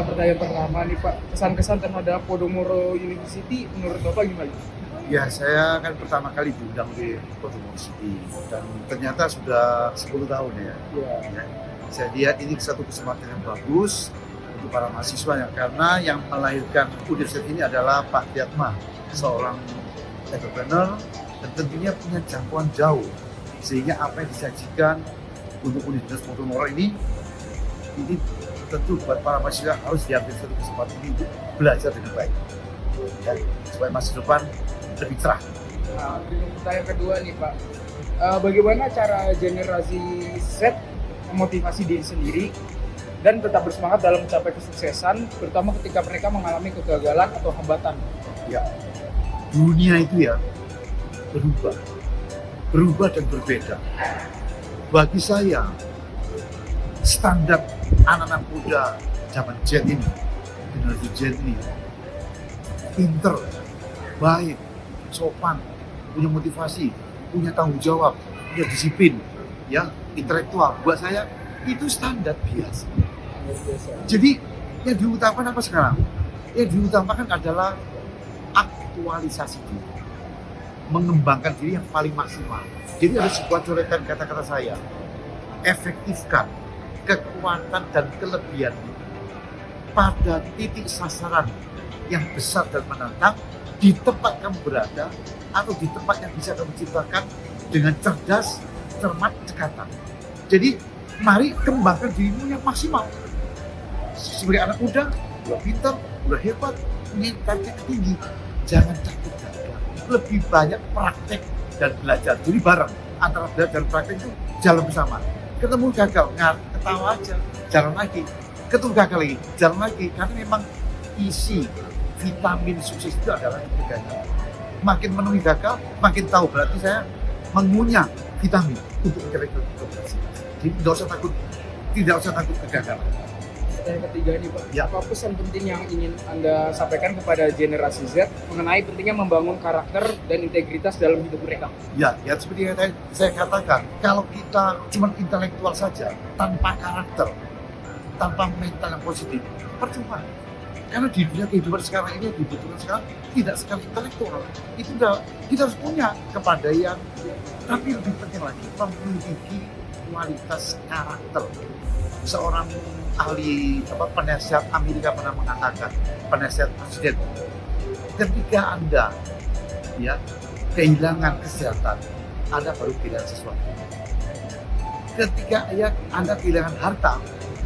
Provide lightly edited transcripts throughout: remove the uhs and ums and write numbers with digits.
pertanyaan pertama nih Pak, kesan-kesan terhadap Podomoro University menurut Bapak gimana? Ya, saya kan pertama kali diundang di Podomoro City dan ternyata sudah 10 tahun ya. Ya. Ya. Saya lihat ini satu kesempatan yang bagus untuk para mahasiswa ya, karena yang melahirkan universitas ini adalah Pak Tiatma, seorang entrepreneur dan tentunya punya jangkauan jauh, sehingga apa yang disajikan untuk Universitas Podomoro ini tentu buat para mahasiswa harus diambil satu kesempatan ini untuk belajar dengan baik ya, supaya masa depan lebih cerah. Nah, pertanyaan kedua nih Pak, bagaimana cara generasi Z memotivasi diri sendiri dan tetap bersemangat dalam mencapai kesuksesan, terutama ketika mereka mengalami kegagalan atau hambatan? Ya, dunia itu ya berubah dan berbeda. Bagi saya, standar anak-anak muda zaman Z ini, generasi Z ini, pinter, baik, sopan, punya motivasi, punya tanggung jawab, punya disiplin, ya, intelektual. Buat saya itu standar biasa. Jadi yang diutamakan apa sekarang? Yang diutamakan adalah aktualisasi diri, mengembangkan diri yang paling maksimal. Jadi ada sebuah coretan kata-kata saya, efektifkan kekuatan dan kelebihan pada titik sasaran yang besar dan menantang di tempat kamu berada atau di tempat yang bisa kamu ciptakan dengan cerdas, cermat, cekatan. Jadi mari kembangkan dirimu yang maksimal. Sebagai anak muda, udah pintar, udah hebat, punya target tinggi. Jangan takut gagal. Lebih banyak praktek dan belajar. Jadi bareng antara belajar dan praktek itu jalan bersama. Ketemu gagal, ketawa aja, jalan lagi. Ketemu gagal lagi, jalan lagi. Karena memang isi vitamin sukses itu adalah kegagalan. Makin menemui gagal, makin tahu berarti saya mengunyah vitamin untuk mencapai keberhasilan. Jadi tidak usah takut kegagalan. Pertanyaan ketiga nih Pak, Ya. apa pesan penting yang ingin Anda sampaikan kepada generasi Z mengenai pentingnya membangun karakter dan integritas dalam hidup mereka? Ya seperti yang saya katakan, kalau kita cuma intelektual saja, tanpa karakter, tanpa mental yang positif, percuma. Karena di dunia kehidupan sekarang ini, dibutuhkan sekarang tidak sekali intelektual. Itu kita harus punya kepandaian, tapi lebih penting lagi memiliki kualitas karakter. Seorang ahli penasihat Amerika pernah mengatakan, penasihat presiden, ketika Anda ya kehilangan kesehatan, Anda baru kehilangan sesuatu. Ketika Anda kehilangan harta,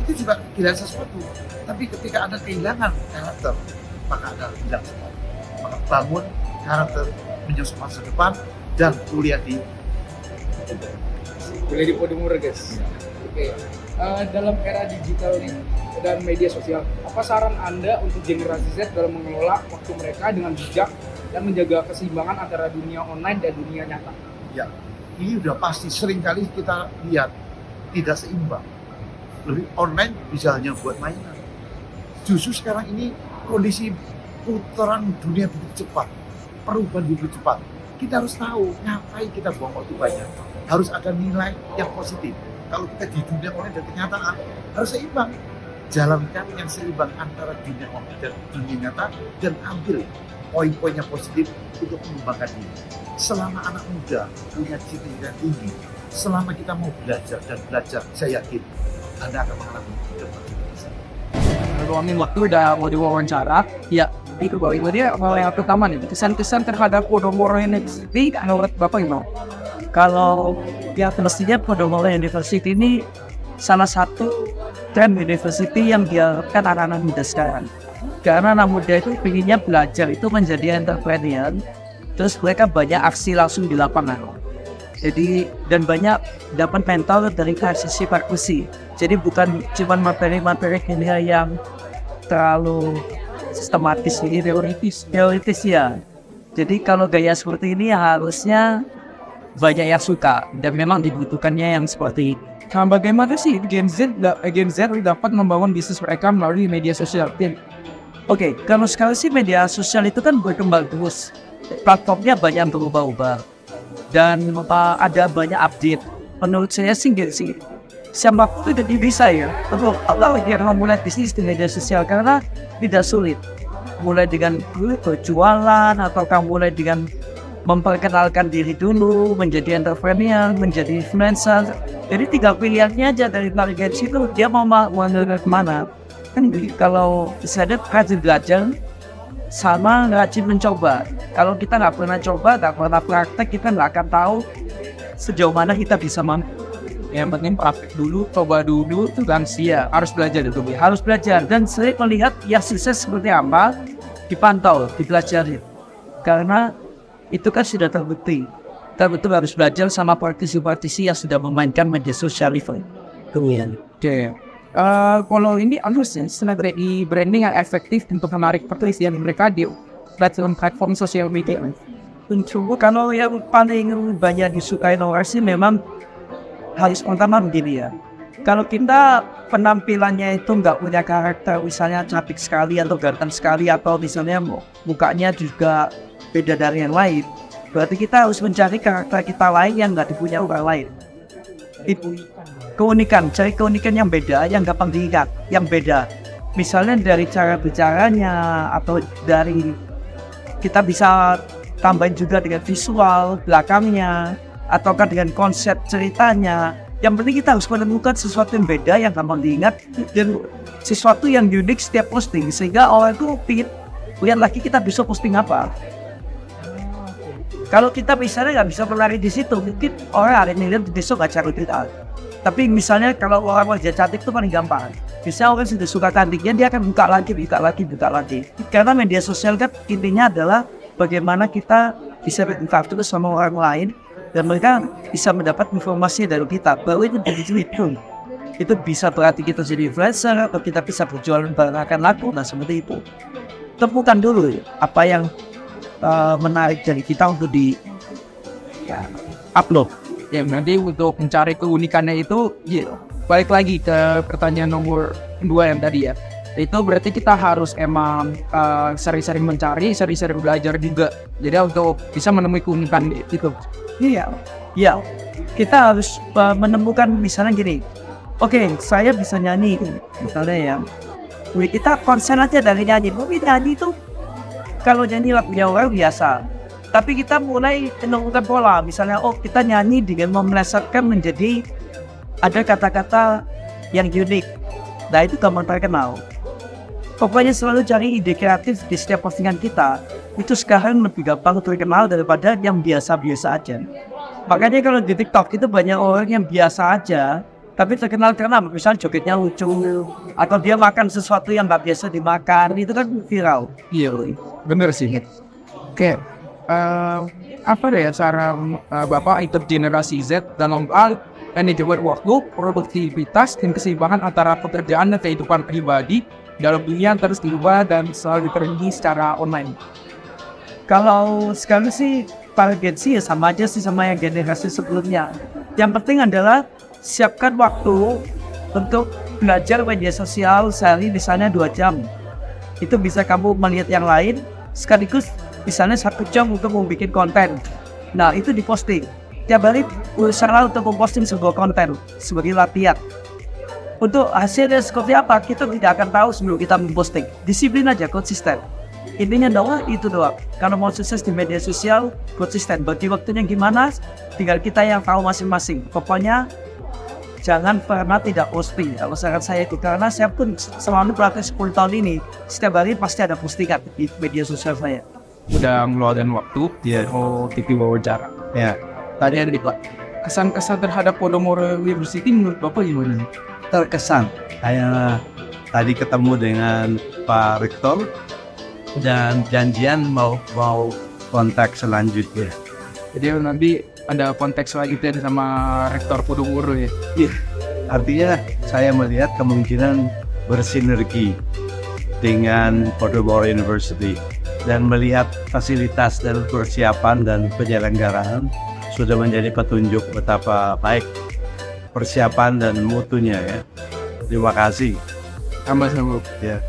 itu juga kehilangan sesuatu. Tapi ketika Anda kehilangan karakter, maka Anda hilang sesuatu. Maka bangun karakter, menyusun masa depan, dan kuliah di Podomoro guys. Oke. Dalam era digital nih dan media sosial, apa saran Anda untuk generasi Z dalam mengelola waktu mereka dengan bijak dan menjaga keseimbangan antara dunia online dan dunia nyata? Ya, ini udah pasti sering kali kita lihat tidak seimbang. Lebih online bisa hanya buat mainan. Justru sekarang ini kondisi putaran dunia begitu cepat, perubahan begitu cepat. Kita harus tahu ngapain kita buang waktu banyak. Harus ada nilai yang positif. Kalau kita di dunia online dan kenyataan harus seimbang. Jalankan yang seimbang antara dunia online dan dunia nyata dan ambil poin-poin yang positif untuk mengembangkan diri. Selama anak muda punya cita-cita tinggi, selama kita mau belajar dan belajar, saya yakin Anda akan mengalami kemajuan. Luangin waktu udah mau diwawancara. Ya, itu Pak. Itu dia hal yang pertama nih. Kesan-kesan terhadap Podomoro University menurut Bapak gimana? Kalau ya mestinya Podomoro University ini salah satu trend university yang diharapkan anak-anak muda sekarang. Karena anak muda itu pinginnya belajar itu menjadi entrepreneur, terus mereka banyak aksi langsung di lapangan. Jadi dan banyak dapat mentor dari sisi praktisi. Jadi bukan cuma materi-materi kimia yang terlalu sistematis, teoritis ya. Jadi kalau gaya seperti ini harusnya banyak yang suka dan memang dibutuhkannya yang seperti ini. Nah, bagaimana sih Gen Z dapat membangun bisnis mereka melalui media sosial? Oke, kalau sekarang sih media sosial itu kan berkembang terus. Platformnya banyak berubah-ubah dan ada banyak update. Menurut saya sih siapapun itu bisa ya untuk dia memulai bisnis di media sosial karena tidak sulit. Mulai dengan berjualan atau kamu mulai dengan memperkenalkan diri dulu, menjadi entrepreneur, menjadi influencer. Jadi 3 pilihannya aja dari target itu dia mau mengarah kemana. Kan kalau saya rajin belajar sama rajin mencoba. Kalau kita nggak pernah coba, nggak pernah praktek, kita nggak akan tahu sejauh mana kita bisa mampu. Yang penting praktek dulu, coba dulu, itu kan harus belajar dulu. Harus belajar dan saya melihat yang sukses seperti apa dipantau, dipelajari. Karena itu kan sudah terbukti. Kita betul harus belajar sama praktisi-praktisi yang sudah memainkan media sosial itu. Kemudian. Oke. Kalau ini harusnya strategi branding yang efektif untuk menarik perhatian mereka di platform sosial media. Untuk kalau yang paling banyak disukai orang sih memang harus pertama begini ya. Kalau kita penampilannya itu nggak punya karakter, misalnya cantik sekali atau ganteng sekali atau misalnya mukanya juga beda dari yang lain, berarti kita harus mencari karakter kita lain yang nggak dipunya orang lain. Keunikan, cari keunikan yang beda, yang gampang diingat, yang beda. Misalnya dari cara bicaranya atau dari kita bisa tambahin juga dengan visual belakangnya ataukah dengan konsep ceritanya. Yang penting kita harus menemukan sesuatu yang beda, yang gampang diingat dan sesuatu yang unik setiap posting sehingga orang itu lihat lagi kita bisa posting apa. Kalau kita misalnya nggak bisa berlari di situ, mungkin orang hari ini besok nggak cari kita. Tapi misalnya kalau orang wajah cantik itu paling gampang. Misalnya orang sudah suka cantiknya, dia akan buka lagi. Karena media sosial kan intinya adalah bagaimana kita bisa berinteraksi sama orang lain dan mereka bisa mendapat informasi dari kita. Bahwa itu itu bisa berarti kita jadi influencer atau kita bisa berjualan barang laku, nah seperti itu. Temukan dulu apa yang menarik dari kita untuk di upload. Ya nanti untuk mencari keunikannya itu balik lagi ke pertanyaan nomor 2 yang tadi ya. Itu berarti kita harus emang sering-sering mencari, sering-sering belajar juga. Jadi untuk bisa menemui keunikan itu. Iya. Kita harus menemukan misalnya gini. Oke, saya bisa nyanyi misalnya ya. Kita konsen aja dari nyanyi. Mungkin nyanyi itu kalau nyanyi lagunya orang biasa. Tapi kita mulai menemukan pola, misalnya kita nyanyi dengan memelesetkan menjadi ada kata-kata yang unik. Nah itu gampang terkenal. Pokoknya selalu cari ide kreatif di setiap postingan kita. Itu sekarang lebih gampang terkenal daripada yang biasa-biasa aja. Makanya kalau di TikTok itu banyak orang yang biasa aja, tapi terkenal karena misalnya jogetnya lucu atau dia makan sesuatu yang nggak biasa dimakan, itu kan viral. Iya, bener sih. Oke. Apa deh cara Bapak ikut generasi Z dalam hal manajemen waktu, produktivitas, dan keseimbangan antara pekerjaan dan kehidupan pribadi dalam dunia yang terus berubah dan selalu dipenuhi secara online? Kalau sekarang sih para Gen Z ya sama aja sih sama yang generasi sebelumnya. Yang penting adalah siapkan waktu untuk belajar media sosial sehari misalnya 2 jam. Itu bisa kamu melihat yang lain sekaligus misalnya 1 jam untuk membuat konten. Nah itu diposting. Tiap hari usaha untuk memposting sebuah konten sebagai latihan. Untuk hasilnya seperti apa kita tidak akan tahu sebelum kita memposting. Disiplin aja, konsisten. Intinya itu doang. Kalau mau sukses di media sosial, konsisten. Bagi waktunya gimana, tinggal kita yang tahu masing-masing. Pokoknya jangan pernah tidak posting. Kalau saran saya itu karena saya pun selalu praktek 10 tahun ini, setiap hari pasti ada postingan di media sosial saya. Udah ngeluarin waktu TV wawancara. Ya. Tadi ada di kesan-kesan terhadap Podomoro University menurut Bapak gimana? Terkesan. Saya tadi ketemu dengan Pak Rektor dan janjian mau kontak selanjutnya. Jadi nanti ada konteks selanjutnya sama Rektor Podomoro ya? Iya. Artinya saya melihat kemungkinan bersinergi dengan Podomoro University dan melihat fasilitas dan persiapan dan penyelenggaraan sudah menjadi petunjuk betapa baik persiapan dan mutunya ya. Terima kasih. Sama-sama. Ya.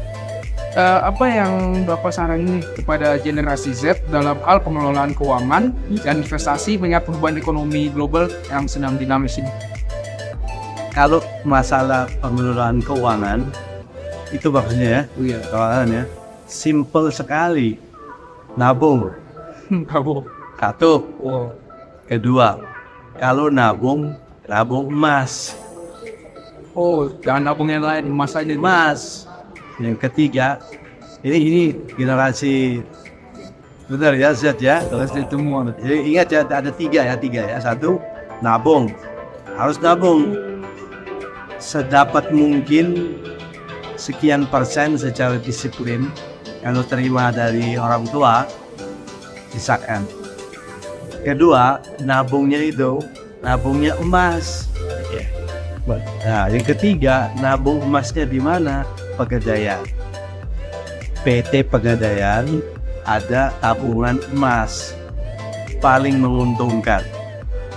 Apa yang Bapak saranin kepada generasi Z dalam hal pengelolaan keuangan dan investasi mengingat perubahan ekonomi global yang sedang dinamis ini? kalau masalah pengelolaan keuangan itu maksudnya ya, Iya. keuangan ya, simple sekali. Nabung. Kamu. Satu. Oh. Kedua, kalau nabung emas. Oh, jangan nabung yang lain, emas aja. Emas. Yang ketiga, ini generasi benar ya Z ya. Terus itu semua. Jadi ingat ya, ada tiga ya. Satu, nabung. Harus nabung sedapat mungkin sekian persen secara disiplin. Kalau terima dari orang tua, sisakan. Kedua, nabungnya emas. Nah, yang ketiga, nabung emasnya di mana? Pegadaian. PT Pegadaian ada tabungan emas, paling menguntungkan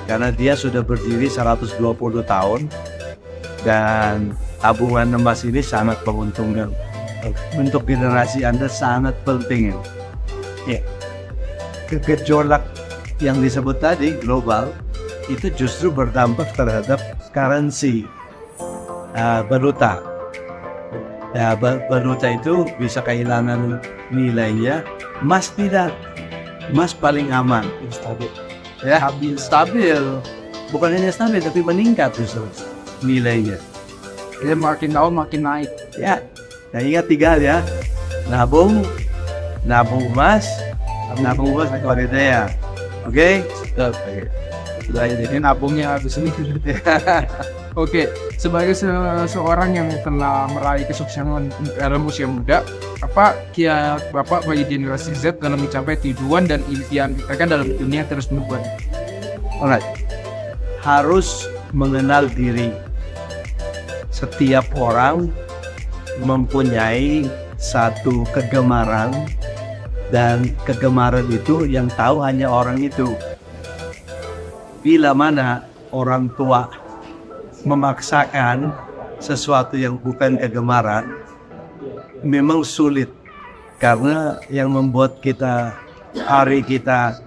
karena dia sudah berdiri 120 tahun dan tabungan emas ini sangat menguntungkan untuk generasi Anda, sangat penting ya. Gejolak yang disebut tadi global itu justru berdampak terhadap currency, valuta. Ya, valuta itu bisa kehilangan nilainya. Emas tidak. Emas paling aman. Stabil. Ya, stabil. Bukan hanya stabil, tapi meningkat justru nilainya. Dia makin tahun makin naik. Ya, nah ingat 3 ya. Nabung emas pegadaian. Oke? Sudah jadi nabungnya habis ini. Oke, sebagai seorang yang telah meraih kesuksesan dalam usia muda, apa kiat Bapak bagi generasi Z dalam mencapai tujuan dan impian mereka dalam dunia terus berubah? Alright. Harus mengenal diri. Setiap orang mempunyai satu kegemaran, dan kegemaran itu yang tahu hanya orang itu. Bila mana orang tua memaksakan sesuatu yang bukan kegemaran, memang sulit, karena yang membuat hari kita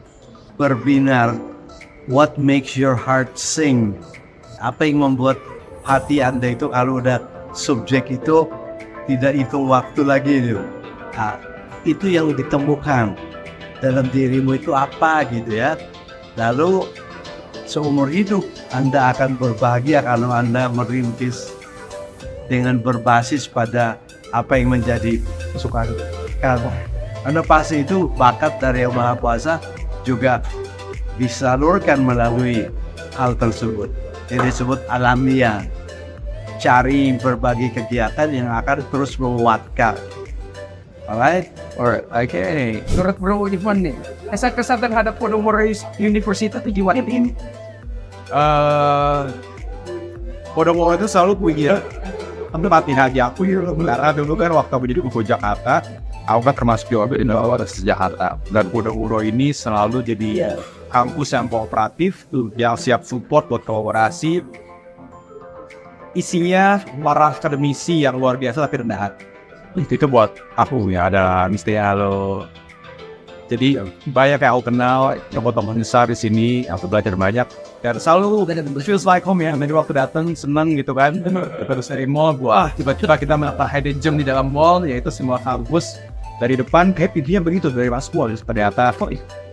berbinar, what makes your heart sing, apa yang membuat hati Anda itu, kalau udah subjek itu tidak hitung waktu lagi itu. Nah, itu yang ditemukan dalam dirimu itu apa gitu ya. Lalu seumur hidup Anda akan berbahagia kalau Anda merintis dengan berbasis pada apa yang menjadi kesukaan kamu. Anda pasti itu bakat dari Yang Maha Kuasa juga disalurkan melalui hal tersebut. Ini disebut alamiah. Cari berbagai kegiatan yang akan terus menguatkan. Alright? Alright, okay. Menurut Bro Ivan nih, kesan terhadap Podomoro University itu gimana ini? Podomoro itu selalu punya tempat hati aku ya, karena dulu kan waktu aku jadi UFO Jakarta, aku kan termasuk juga Universitas Jakarta, dan Podomoro ini selalu jadi kampus yang kooperatif, yang siap support buat kolaborasi. Isinya para akademisi yang luar biasa tapi rendahan. Itu buat aku ya, ada Mr. Halo. Jadi banyak yang aku kenal, yang teman besar di sini, aku belajar banyak. Dan selalu feels like home ya. Dari waktu datang seneng gitu kan. Terus dari mall, tiba-tiba kita melakukan hidden gem di dalam mall, yaitu semua kampus. Dari depan kayak pintunya begitu, dari masuk mall ternyata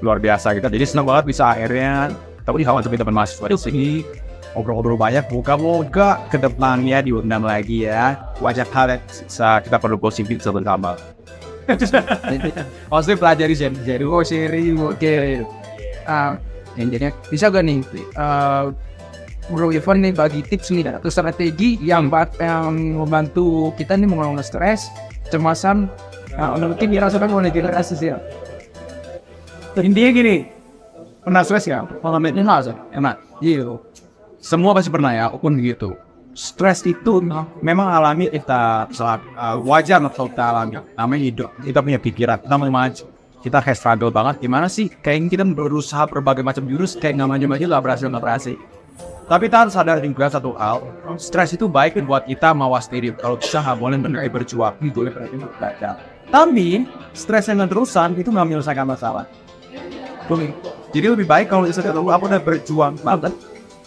luar biasa gitu. Jadi senang banget bisa akhirnya tapi kawan teman-teman mahasiswa di sini ngobrol-ngobrol banyak, moga-moga ke depannya diundang lagi ya. Banyak hal yang bisa kita perlu positif bersama. Maksudnya pelajari jadi seri, oke. Jadinya bisa gak nih, Bro Ivan nih bagi tips nih atau strategi yang membantu kita nih mengelola stres, kecemasan, mungkin dirasakan oleh generasi sih. Intinya gini, pernah stres ya? Pengalaman ini langsung, enak. Iya. Semua pasti pernah ya, aku pun gitu. Stres itu memang alami, kita wajar atau kita alami. Namanya hidup, kita punya pikiran, kita maju. Kita kayak struggle banget, gimana sih? Kayak kita berusaha berbagai macam jurus, kayak nggak maju-maju lah, berhasil. Tapi kita harus sadar juga satu hal, stres itu baik buat kita mawas diri. Kalau bisa nggak boleh berjuang, boleh berarti. Tapi stres yang terusan itu nggak menyelesaikan masalah. Jadi lebih baik kalau misalnya aku udah berjuang banget,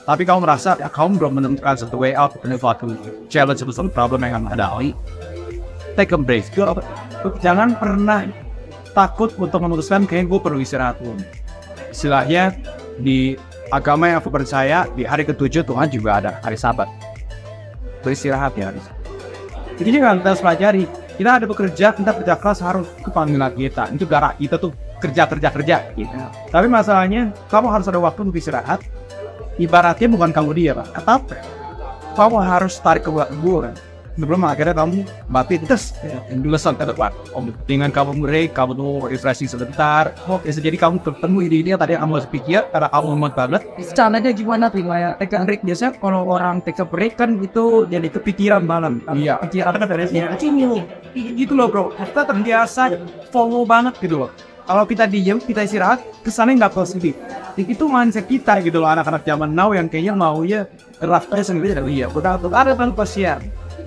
tapi kamu merasa ya, kamu belum menemukan satu way out dari suatu challenge atau suatu problem yang kamu hadapi, take a break. Jangan pernah takut untuk memutuskan kayaknya gue perlu istirahat dulu. Istilahnya di agama yang aku percaya di hari ke-7 Tuhan juga ada hari Sabat. Beristirahat ya. Jadi jangan kita harus pelajari. Kita ada bekerja, kita kerja keras harus ke panggilan kita. Itu darah kita tuh kerja. Gitu. Tapi masalahnya kamu harus ada waktu untuk istirahat. Ibaratnya bukan kamu dia, Pak. Tapi kamu harus tarik ke belakang. Sebelum akhirnya kamu batin tes lesson ke depan. Dengan kamu break, kamu tuh refreshing sebentar. Oke, jadi kamu ketemu ide-ide yang tadi kamu harus pikir karena kamu lemot banget. Caranya gimana tuh kayak take a break? Biasanya kalau orang take a break kan itu jadi kepikiran malam. Iya. Pikiran beresnya gitu loh bro. Kita terbiasa follow banget gitu loh. Kalau kita diem, kita istirahat, kesannya nggak positif. Itu mindset kita gitu loh, anak-anak zaman now yang kayaknya maunya raftnya sendiri dari dia. Udah ada tanpa siar.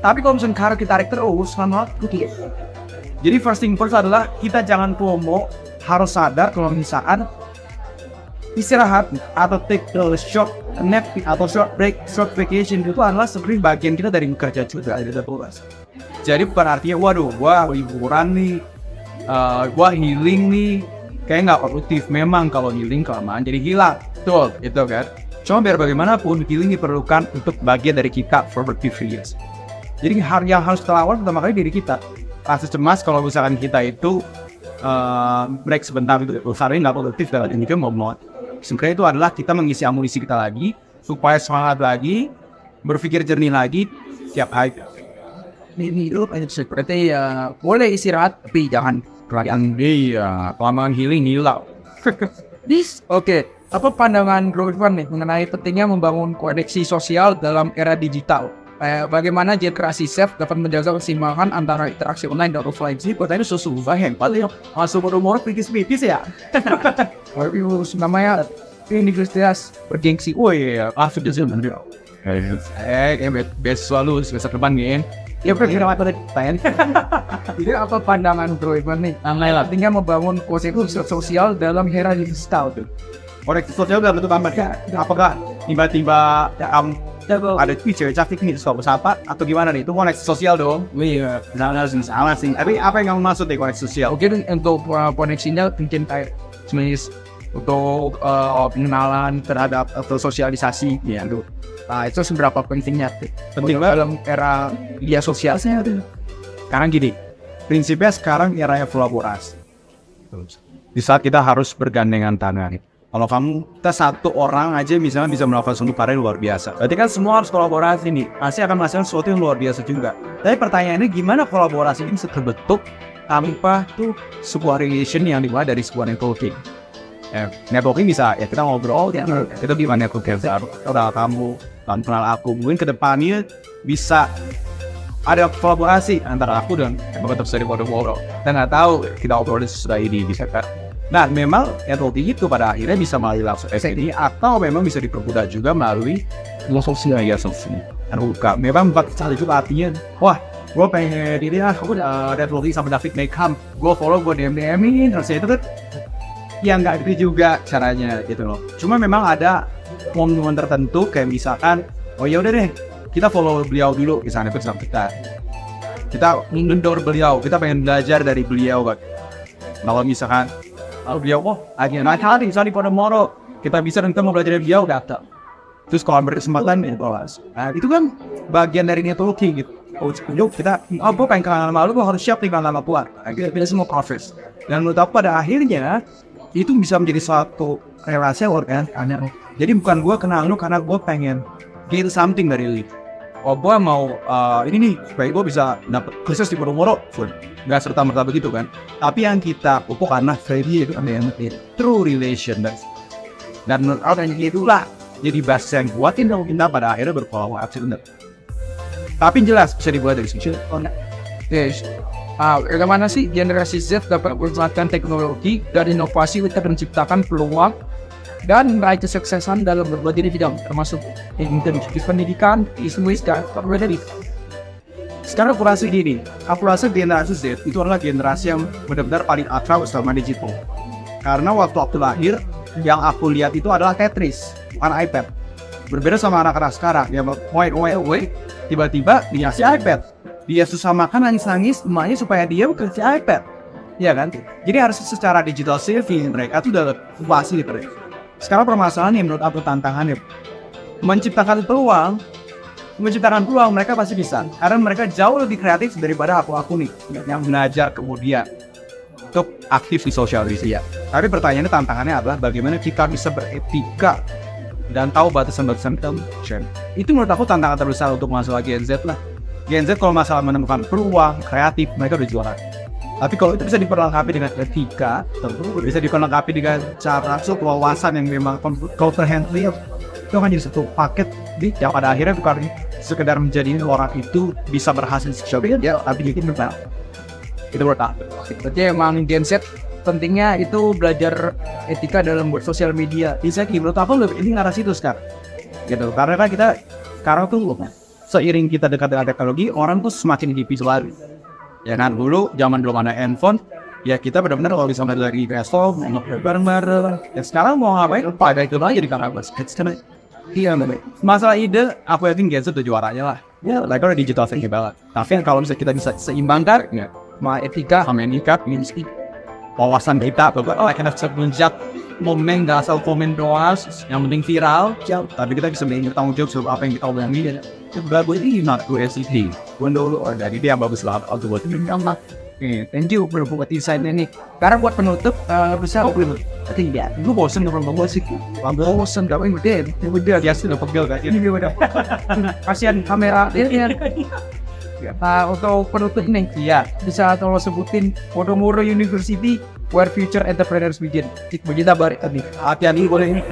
Tapi kalau misalnya karena kita tarik terus, lama gitu. Jadi first thing first adalah kita jangan FOMO, harus sadar kalau misalkan istirahat atau take a short nap atau short break, short vacation itu adalah sebenarnya bagian kita dari bekerja juga. Jadi bukan artinya, waduh, gua liburan nih, gua healing nih, kayak nggak produktif. Memang kalau healing kelamaan jadi hilang, betul, itu kan. Cuma biar bagaimanapun healing diperlukan untuk bagian dari kita for years. Jadi yang harus kita lawan pertama kali diri kita. Rasa cemas kalau misalkan kita itu break sebentar itu, usahanya nggak produktif dalam ini kan mau. Sebenarnya itu adalah kita mengisi amunisi kita lagi supaya semangat lagi, berpikir jernih lagi tiap hari. Ini itu seperti boleh istirahat tapi jangan kelamaan. Iya, kelamaan healing hilang. Oke. Apa pandangan Bro Irfan nih mengenai pentingnya membangun koneksi sosial dalam era digital? Bagaimana generasi Z dapat menjaga keseimbangan antara interaksi online dan offline? Sih, pertanyaan susah yang paling masuk umur pipis ya. Namanya ini Kristias bergengsi. Oh iya, after this one. Beasiswa lu semester depan nih. Ya berkira apa tadi? Jadi apa pandangan Bro Irfan nih? Pentingnya membangun koneksi sosial dalam era digital. Koneksi sosial dalam bentuk apa? Apakah tiba-tiba ada Twitter, traffic nih suatu apa atau gimana nih? Itu koneksi sosial dong. Iya, salah sih. Tapi apa yang kamu maksud nih koneksi sosial? Mungkin untuk koneksinya mungkin kayak sebenarnya untuk pengenalan terhadap atau sosialisasi ya tuh. Nah itu seberapa pentingnya? Penting dalam era media sosial. Sekarang gini, prinsipnya sekarang era kolaborasi. Di saat kita harus bergandengan tangan. Kalau kita satu orang aja misalnya bisa melakukan suatu karya luar biasa. Berarti kan semua harus kolaborasi nih. Pasti akan menghasilkan sesuatu yang luar biasa juga. Tapi pertanyaannya gimana kolaborasi ini bisa terbentuk tanpa tuh sebuah relation yang dimulai dari sebuah networking. Networking bisa ya kita ngobrol ya. Kita gimana networking udah kamu kenal aku. Mungkin kedepannya bisa ada kolaborasi antara aku dan tetap sering ngobrol. Dan nggak tahu kita ngobrol sesudah ini bisa kan. Nah, memang networking itu pada akhirnya bisa melalui langsung SNI atau memang bisa dipermudah juga melalui sosial media sosial. Terbuka. Memang buat saat itu artinya, wah, gue pengen ini aku udah networking sama David Beckham, gue follow, gue DM-in, terus itu kan, ya nggak gitu juga caranya gitu loh. Cuma memang ada momen tertentu kayak misalkan, oh ya udah deh, kita follow beliau dulu, misalnya itu sama kita ngendor beliau, kita pengen belajar dari beliau kan. Kalau misalkan beliau, akhirnya nanti misalnya di Podomoro kita bisa nanti mau belajar dari beliau datang. Terus kalau berkesempatan itu kan bagian dari networking gitu. Kita pengen kenal sama lu, gue harus siap nih kenal sama Tuhan. Kita semua profes. Dan menurut aku pada akhirnya itu bisa menjadi suatu relasi organik. Jadi bukan gue kenal lu karena gue pengen gain something dari lu. Oh gue mau ini nih supaya gue bisa dapet khusus di Podomoro. Nggak serta-merta begitu kan. Tapi yang kita pupuk karena Freddy itu ada yang true relation. Dan menurut aku itulah jadi bahasa yang buatin dong kita pada akhirnya berkolaborasi bener. Tapi jelas bisa dibuat dari sini. Yes. Bagaimana sih generasi Z dapat memanfaatkan teknologi dan inovasi untuk menciptakan peluang dan meraih kesuksesan dalam berbagai bidang termasuk intensif pendidikan, bisnis dan komoditi. Sekarang aku rasa gini, aku rasa generasi Z itu adalah generasi yang benar-benar paling akrab sama digital. Karena waktu lahir, yang aku lihat itu adalah Tetris, bukan iPad. Berbeda sama anak-anak sekarang, ya tiba-tiba dikasih iPad. Dia susah makan, nangis-nangis, emaknya supaya dia kasih iPad. Ya kan? Jadi harus secara digital saving, mereka tuh udah pasti gitu. Sekarang permasalahan yang menurut aku tantangannya, menciptakan peluang mereka pasti bisa. Karena mereka jauh lebih kreatif daripada aku nih, yang belajar kemudian untuk aktif di sosial media. Tapi pertanyaannya, tantangannya adalah bagaimana kita bisa beretika dan tahu batasan-batasan television. Itu menurut aku tantangan terbesar untuk masalah Gen Z lah. Gen Z kalau masalah menemukan peluang, kreatif, mereka udah juara. Tapi kalau itu bisa diperlengkapi dengan etika, tentu bisa diperlengkapi dengan cara wawasan yang memang comprehensive, itu akan jadi satu paket yang pada akhirnya bukan sekedar menjadi orang itu bisa berhasil secara ya, tapi bikin benar. Itu menurut aku. Berarti emang Gen Z pentingnya itu belajar etika dalam sosial media. Bisa menurut aku lebih ini ngarah situ sekarang. Gitu. Karena kan kita sekarang tuh seiring kita dekat dengan teknologi, orang tuh semakin individual. Ya kan, dulu zaman belum ada handphone, ya kita benar-benar kalau bisa lagi ke resto, bareng-bareng. Ya sekarang mau ngapain? Pada itu aja di kamar bos. Iya, masalah ide, aku yakin Gen Z udah juaranya lah. Ya, mereka udah digital savvy banget. Tapi kalau misalnya kita bisa seimbangkan, ya, sama etika, ini sih wawasan kita, kita bisa menjat momen, gak asal komen doang, yang penting viral, tapi kita bisa bertanggung jawab sobre apa yang kita omongin. Itu ini not to SCT. Dulu dari dia bagus lah untuk buat ini. Oke, thank you bro buat insight-nya nih. Karena buat penutup, bisa tidak. Lu bosen nggak mau sih? Bosen gak mau deh. Udah dia sudah pegel kan? Ini udah. Kasihan kamera. Untuk penutup nih, ya bisa tolong sebutin Podomoro University where future entrepreneurs begin. Begitu balik tadi. Hati-hati boleh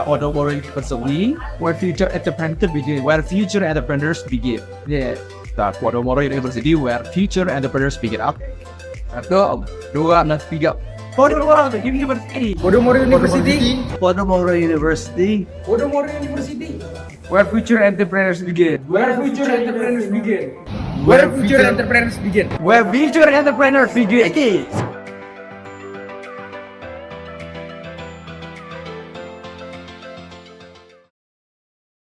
Podomoro University Where future entrepreneurs begin. where future entrepreneurs begin. Yeah. Podomoro University where future entrepreneurs begin. Satu, dua, tiga. Podomoro University. Podomoro University. Podomoro University. Podomoro University. Where future entrepreneurs begin. Where future entrepreneurs begin. Where future entrepreneurs begin. Where future entrepreneurs begin.